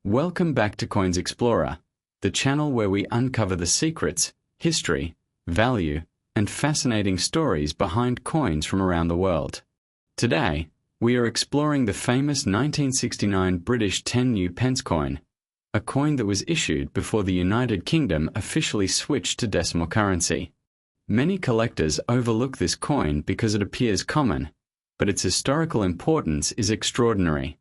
Welcome back to Coins Explorer, the channel where we uncover the secrets, history, value, and fascinating stories behind coins from around the world. Today, we are exploring the famous 1969 British 10 pence coin, a coin that was issued before the United Kingdom officially switched to decimal currency. Many collectors overlook this coin because it appears common, but its historical importance is extraordinary.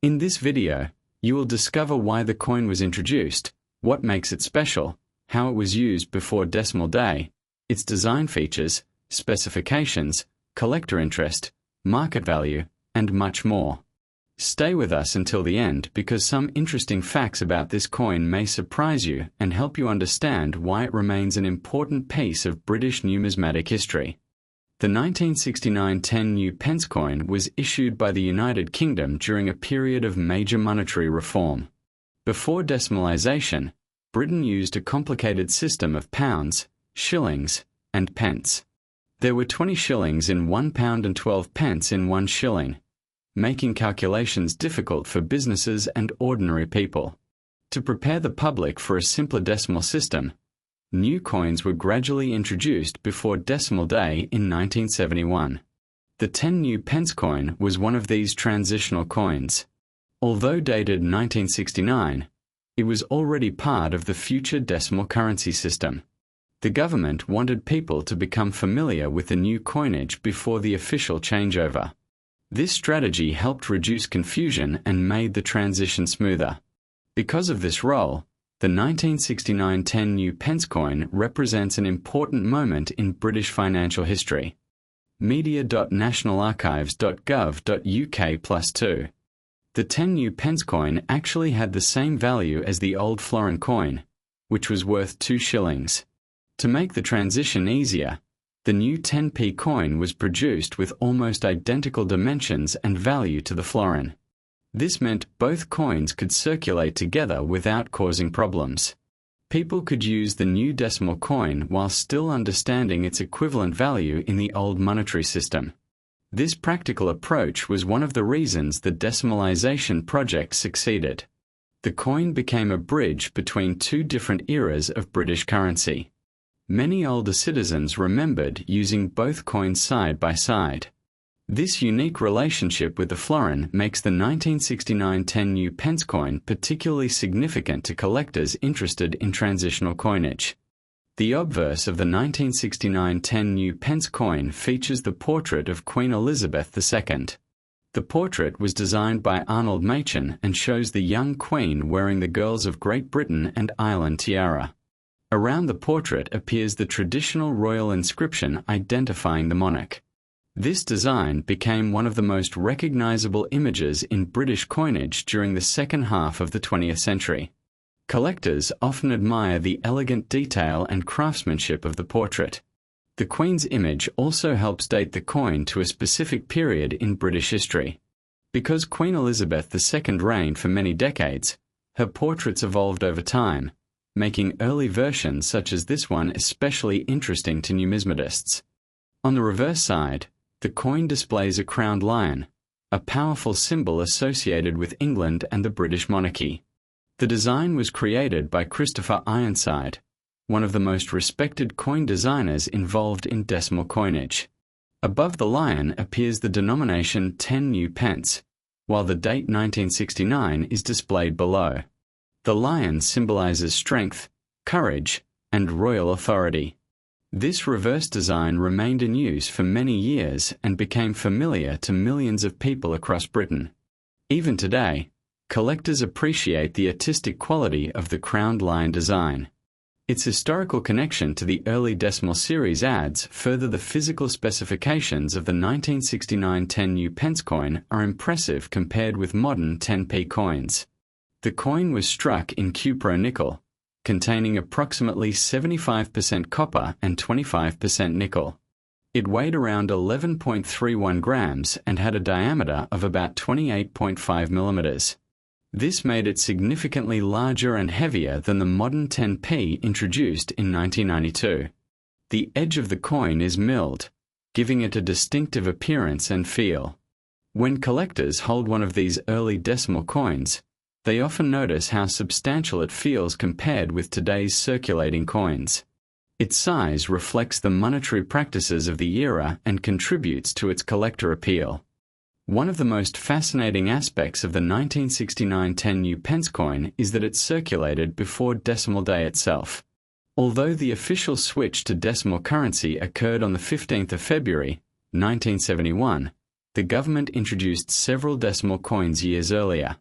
In this video, you will discover why the coin was introduced, what makes it special, how it was used before decimal day, its design features, specifications, collector interest, market value, and much more. Stay with us until the end because some interesting facts about this coin may surprise you and help you understand why it remains an important piece of British numismatic history. The 1969 10 pence coin was issued by the United Kingdom during a period of major monetary reform. Before decimalisation, Britain used a complicated system of pounds, shillings, and pence. There were 20 shillings in £1 and 12 pence in 1 shilling, making calculations difficult for businesses and ordinary people. To prepare the public for a simpler decimal system, new coins were gradually introduced before decimal day in 1971. The 10 pence coin was one of these transitional coins. Although dated 1969, it was already part of the future decimal currency system. The government wanted people to become familiar with the new coinage before the official changeover. This strategy helped reduce confusion and made the transition smoother. Because of this role, the 1969 10 pence coin represents an important moment in British financial history. media.nationalarchives.gov.uk+2. The 10 pence coin actually had the same value as the old florin coin, which was worth 2 shillings. To make the transition easier, the new 10p coin was produced with almost identical dimensions and value to the florin. This meant both coins could circulate together without causing problems. People could use the new decimal coin while still understanding its equivalent value in the old monetary system. This practical approach was one of the reasons the decimalisation project succeeded. The coin became a bridge between two different eras of British currency. Many older citizens remembered using both coins side by side. This unique relationship with the florin makes the 1969 10 pence coin particularly significant to collectors interested in transitional coinage. The obverse of the 1969 10 pence coin features the portrait of Queen Elizabeth II. The portrait was designed by Arnold Machin and shows the young Queen wearing the Girls of Great Britain and Ireland tiara. Around the portrait appears the traditional royal inscription identifying the monarch. This design became one of the most recognizable images in British coinage during the second half of the 20th century. Collectors often admire the elegant detail and craftsmanship of the portrait. The Queen's image also helps date the coin to a specific period in British history. Because Queen Elizabeth II reigned for many decades, her portraits evolved over time, making early versions such as this one especially interesting to numismatists. On the reverse side, the coin displays a crowned lion, a powerful symbol associated with England and the British monarchy. The design was created by Christopher Ironside, one of the most respected coin designers involved in decimal coinage. Above the lion appears the denomination 10 pence, while the date 1969 is displayed below. The lion symbolizes strength, courage, and royal authority. This reverse design remained in use for many years and became familiar to millions of people across Britain. Even today, collectors appreciate the artistic quality of the crowned lion design. Its historical connection to the early decimal series adds further the physical specifications of the 1969 10 pence coin are impressive compared with modern 10p coins. The coin was struck in cupro nickel, containing approximately 75% copper and 25% nickel. It weighed around 11.31 grams and had a diameter of about 28.5 millimeters. This made it significantly larger and heavier than the modern 10p introduced in 1992. The edge of the coin is milled, giving it a distinctive appearance and feel. When collectors hold one of these early decimal coins, They often notice how substantial it feels compared with today's circulating coins. Its size reflects the monetary practices of the era and contributes to its collector appeal. One of the most fascinating aspects of the 1969 10 pence coin is that it circulated before decimal day itself. Although the official switch to decimal currency occurred on the 15th of February, 1971, the government introduced several decimal coins years earlier.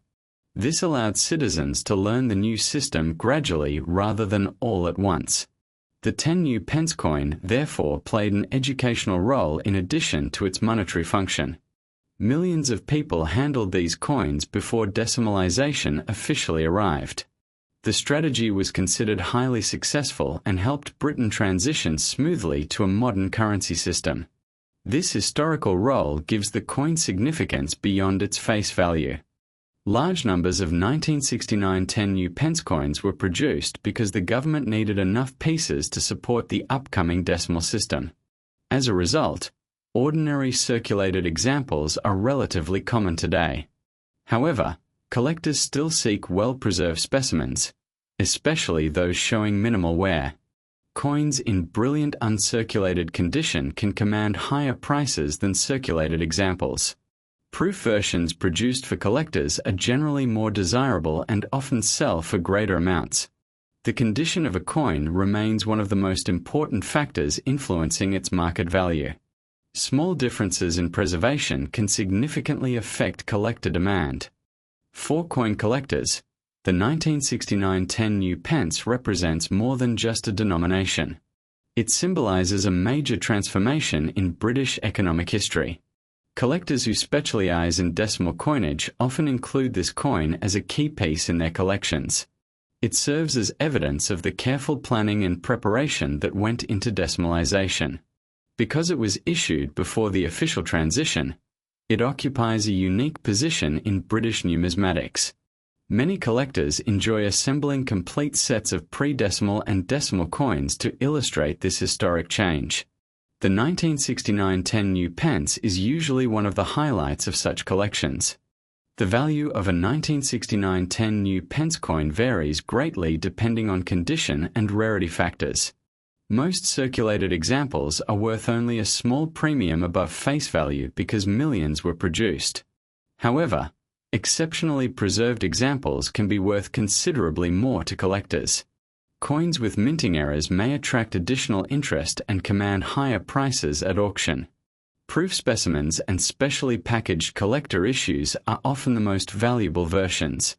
This allowed citizens to learn the new system gradually rather than all at once. The 10 pence coin therefore played an educational role in addition to its monetary function. Millions of people handled these coins before decimalization officially arrived. The strategy was considered highly successful and helped Britain transition smoothly to a modern currency system. This historical role gives the coin significance beyond its face value. Large numbers of 1969 10 pence coins were produced because the government needed enough pieces to support the upcoming decimal system. As a result, ordinary circulated examples are relatively common today. However, collectors still seek well-preserved specimens, especially those showing minimal wear. Coins in brilliant uncirculated condition can command higher prices than circulated examples. Proof versions produced for collectors are generally more desirable and often sell for greater amounts. The condition of a coin remains one of the most important factors influencing its market value. Small differences in preservation can significantly affect collector demand. For coin collectors, the 1969 10 pence represents more than just a denomination. It symbolizes a major transformation in British economic history. Collectors who specialize in decimal coinage often include this coin as a key piece in their collections. It serves as evidence of the careful planning and preparation that went into decimalization. Because it was issued before the official transition, it occupies a unique position in British numismatics. Many collectors enjoy assembling complete sets of pre-decimal and decimal coins to illustrate this historic change. The 1969 10 pence is usually one of the highlights of such collections. The value of a 1969 10 pence coin varies greatly depending on condition and rarity factors. Most circulated examples are worth only a small premium above face value because millions were produced. However, exceptionally preserved examples can be worth considerably more to collectors. Coins with minting errors may attract additional interest and command higher prices at auction. Proof specimens and specially packaged collector issues are often the most valuable versions.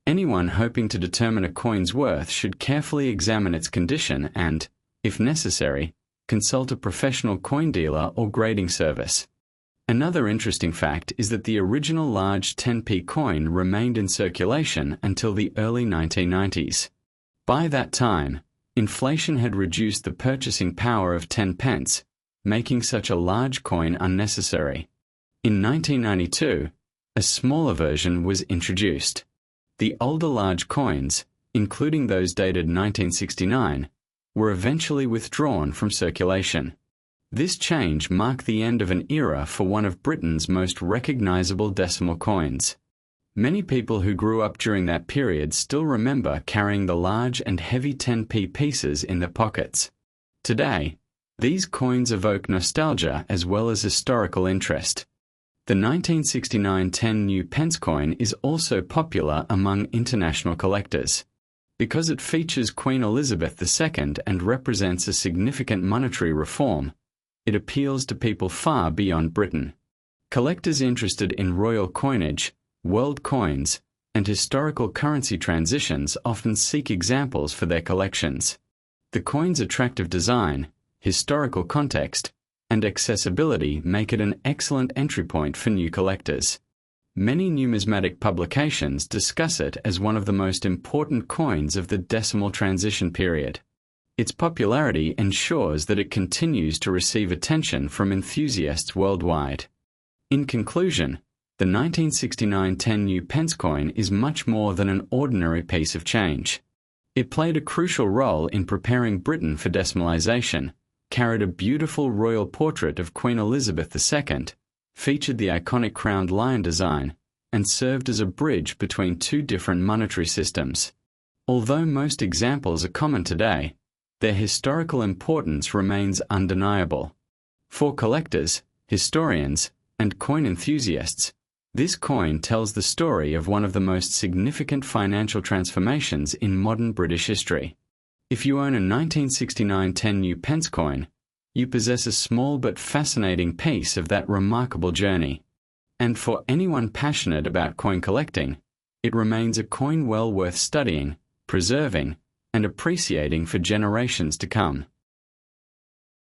Anyone hoping to determine a coin's worth should carefully examine its condition and, if necessary, consult a professional coin dealer or grading service. Another interesting fact is that the original large 10p coin remained in circulation until the early 1990s. By that time, inflation had reduced the purchasing power of 10 pence, making such a large coin unnecessary. In 1992, a smaller version was introduced. The older large coins, including those dated 1969, were eventually withdrawn from circulation. This change marked the end of an era for one of Britain's most recognizable decimal coins. Many people who grew up during that period still remember carrying the large and heavy 10p pieces in their pockets. Today, these coins evoke nostalgia as well as historical interest. The 1969 10 pence coin is also popular among international collectors. Because it features Queen Elizabeth II and represents a significant monetary reform, it appeals to people far beyond Britain. Collectors interested in royal coinage, world coins, and historical currency transitions often seek examples for their collections. The coin's attractive design, historical context, and accessibility make it an excellent entry point for new collectors. Many numismatic publications discuss it as one of the most important coins of the decimal transition period. Its popularity ensures that it continues to receive attention from enthusiasts worldwide. In conclusion, the 1969 10 pence coin is much more than an ordinary piece of change. It played a crucial role in preparing Britain for decimalization, carried a beautiful royal portrait of Queen Elizabeth II, featured the iconic crowned lion design, and served as a bridge between two different monetary systems. Although most examples are common today, their historical importance remains undeniable. For collectors, historians, and coin enthusiasts, this coin tells the story of one of the most significant financial transformations in modern British history. If you own a 1969 10U pence coin, you possess a small but fascinating piece of that remarkable journey. And for anyone passionate about coin collecting, it remains a coin well worth studying, preserving, and appreciating for generations to come.